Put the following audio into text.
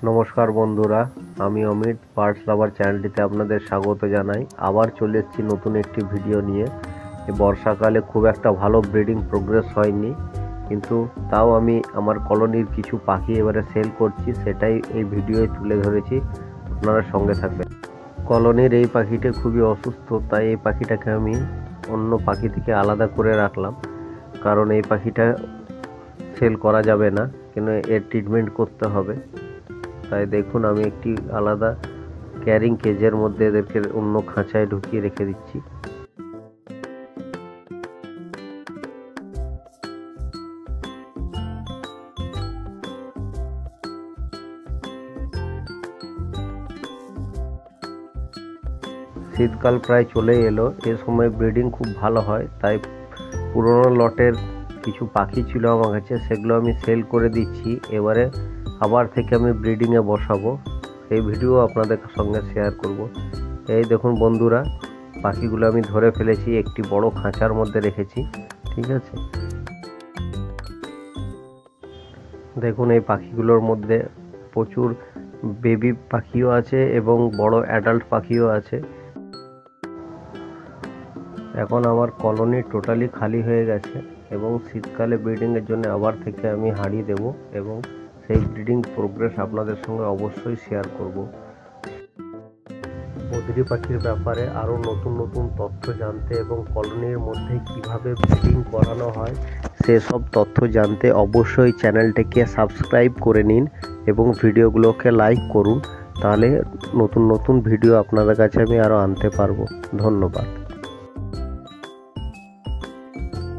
নমস্কার বন্ধুরা, আমি অমিত বার্ডস লাভার চ্যানেলটিতে আপনাদের স্বাগত জানাই। আবার চলে এসেছি নতুন একটি ভিডিও নিয়ে। এই বর্ষাকালে খুব একটা ভালো ব্রিডিং প্রোগ্রেস হয়নি, কিন্তু তাও আমি আমার কলোনির কিছু পাখি এবারে সেল করছি, সেটাই এই ভিডিওয় তুলে ধরেছি। আপনারা সঙ্গে থাকবেন। কলোনির এই পাখিটা খুবই অসুস্থ, তাই এই পাখিটাকে আমি অন্য পাখি থেকে আলাদা করে রাখলাম, কারণ এই পাখিটা সেল করা যাবে না, কেন এর ট্রিটমেন্ট করতে হবে। তাই দেখুন, আমি একটি আলাদা ক্যারিং কেজের মধ্যে এদেরকে অন্য খাঁচায় ঢুকিয়ে রেখে দিচ্ছি। শীতকাল প্রায় চলে এলো, এ সময় ব্রিডিং খুব ভালো হয়, তাই পুরনো লটের কিছু পাখি ছিল আমার কাছে, সেগুলো আমি সেল করে দিচ্ছি। এবারে আবার থেকে আমি ব্রিডিংয়ে বসাবো, সেই ভিডিও আপনাদের সঙ্গে শেয়ার করব। এই দেখুন বন্ধুরা, পাখিগুলো আমি ধরে ফেলেছি, একটি বড় খাঁচার মধ্যে রেখেছি। ঠিক আছে, দেখুন এই পাখিগুলোর মধ্যে প্রচুর বেবি পাখিও আছে এবং বড় অ্যাডাল্ট পাখিও আছে। এখন আমার কলোনি টোটালি খালি হয়ে গেছে এবং শীতকালে ব্রিডিংয়ের জন্য আবার থেকে আমি হাঁড়ি দেব এবং সেই ব্রিডিং প্রোগ্রেস আপনাদের সঙ্গে অবশ্যই শেয়ার করব। বদ্রি পাখির ব্যাপারে আরও নতুন নতুন তথ্য জানতে এবং কলোনির মধ্যে কিভাবে ব্রিডিং করানো হয় সেসব তথ্য জানতে অবশ্যই চ্যানেলটিকে সাবস্ক্রাইব করে নিন এবং ভিডিওগুলোকে লাইক করুন, তাহলে নতুন নতুন ভিডিও আপনাদের কাছে আমি আরও আনতে পারবো। ধন্যবাদ।